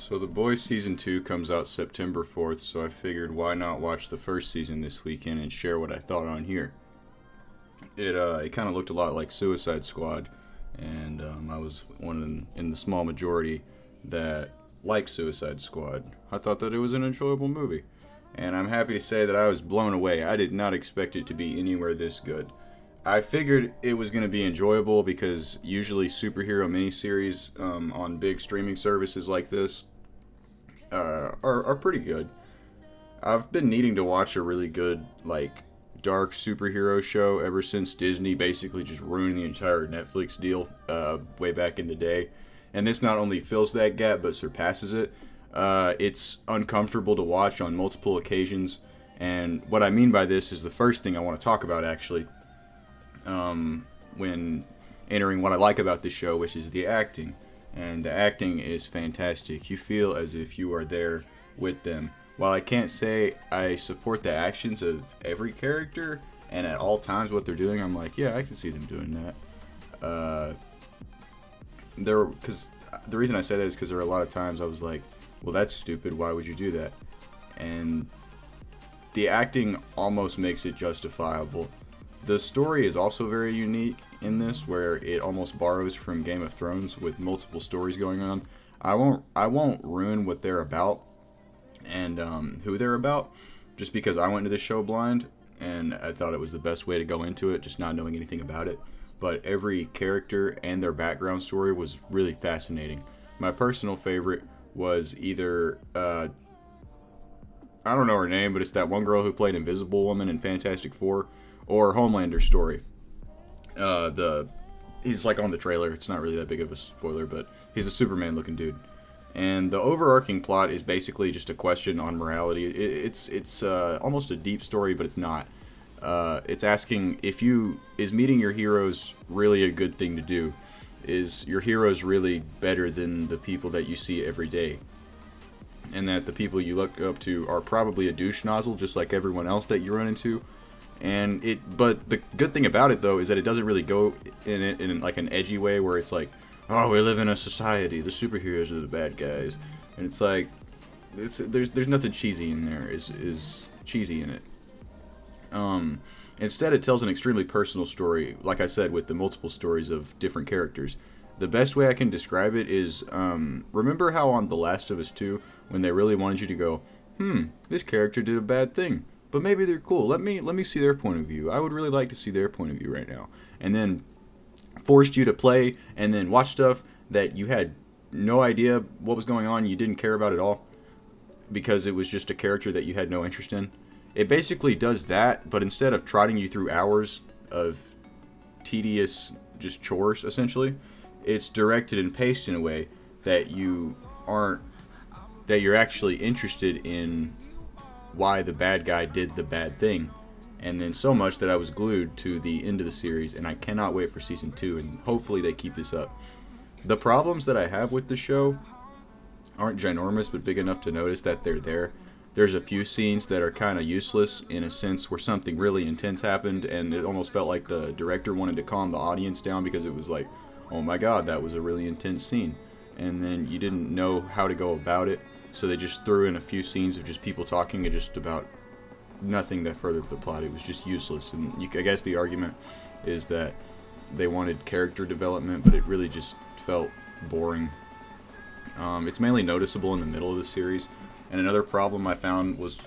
So The Boys Season 2 comes out September 4th, so I figured why not watch the first season this weekend and share what I thought on here. It kind of looked a lot like Suicide Squad, and I was one of them in the small majority that liked Suicide Squad. I thought that it was an enjoyable movie, and I'm happy to say that I was blown away. I did not expect it to be anywhere this good. I figured it was going to be enjoyable because usually superhero miniseries on big streaming services like this are pretty good. I've been needing to watch a really good, dark superhero show ever since Disney basically just ruined the entire Netflix deal way back in the day. And this not only fills that gap, but surpasses it. It's uncomfortable to watch on multiple occasions. And what I mean by this is the first thing I want to talk about, actually, when entering what I like about this show, which is the acting. And the acting is fantastic. You feel as if you are there with them. While I can't say I support the actions of every character and at all times what they're doing, I'm like, yeah, I can see them doing that. Because the reason I say that is because there are a lot of times I was like, well, that's stupid. Why would you do that? And the acting almost makes it justifiable. The story is also very unique in this, where it almost borrows from Game of Thrones with multiple stories going on. I won't ruin what they're about and who they're about, just because I went into this show blind and I thought it was the best way to go into it, just not knowing anything about it. But every character and their background story was really fascinating. My personal favorite was either I don't know her name, but it's that one girl who played Invisible Woman in Fantastic Four, or Homelander's story. He's like on the trailer. It's not really that big of a spoiler, but he's a Superman looking dude. And the overarching plot is basically just a question on morality. It's almost a deep story, but it's not. It's asking is meeting your heroes really a good thing to do? Is your heroes really better than the people that you see every day? And that the people you look up to are probably a douche nozzle, just like everyone else that you run into. But the good thing about it, though, is that it doesn't really go in like an edgy way where it's like, oh, we live in a society, the superheroes are the bad guys, and it's like, there's nothing cheesy in there. Is cheesy in it. Instead, it tells an extremely personal story, like I said, with the multiple stories of different characters. The best way I can describe it is, remember how on The Last of Us 2, when they really wanted you to go, this character did a bad thing, but maybe they're cool. Let me see their point of view. I would really like to see their point of view right now. And then forced you to play and then watch stuff that you had no idea what was going on, you didn't care about at all, because it was just a character that you had no interest in. It basically does that, but instead of trotting you through hours of tedious just chores, essentially, it's directed and paced in a way that you're actually interested in why the bad guy did the bad thing. And then so much that I was glued to the end of the series, and I cannot wait for season 2, and hopefully they keep this up. The problems that I have with the show aren't ginormous, but big enough to notice that they're there. There's a few scenes that are kind of useless in a sense, where something really intense happened, and it almost felt like the director wanted to calm the audience down because it was like, oh my god, that was a really intense scene. And then you didn't know how to go about it, so they just threw in a few scenes of just people talking and just about nothing that furthered the plot. It was just useless. And I guess the argument is that they wanted character development, but it really just felt boring. It's mainly noticeable in the middle of the series. And another problem I found was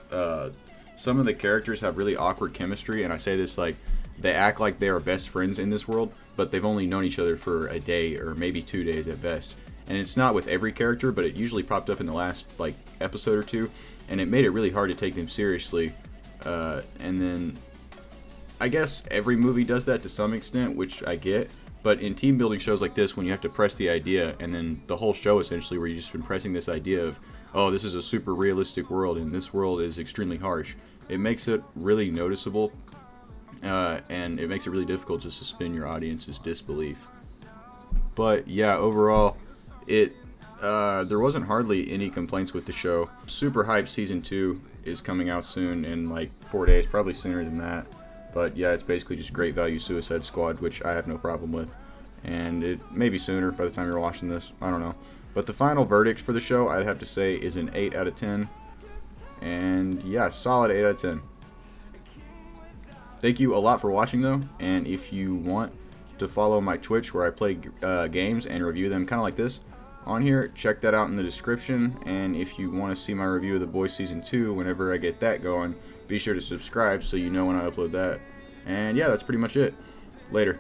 some of the characters have really awkward chemistry, and I say this like they act like they are best friends in this world, but they've only known each other for a day or maybe 2 days at best. And it's not with every character, but it usually popped up in the last episode or two, and it made it really hard to take them seriously. And then I guess every movie does that to some extent, which I get. But in team building shows like this, when you have to press the idea, and then the whole show essentially, where you've just been pressing this idea of, oh, this is a super realistic world, and this world is extremely harsh, it makes it really noticeable, and it makes it really difficult to suspend your audience's disbelief. But yeah, overall, there wasn't hardly any complaints with the show. Super hyped season 2 is coming out soon, in 4 days, probably sooner than that. But yeah, it's basically just great value Suicide Squad, which I have no problem with. And it may be sooner by the time you're watching this. I don't know. But the final verdict for the show, I'd have to say, is an 8 out of 10. And yeah, solid 8 out of 10. Thank you a lot for watching, though. And if you want to follow my Twitch, where I play games and review them kind of like this on here, check that out in the description. And if you want to see my review of The Boys Season 2 whenever I get that going, be sure to subscribe so you know when I upload that. And yeah, that's pretty much it. Later.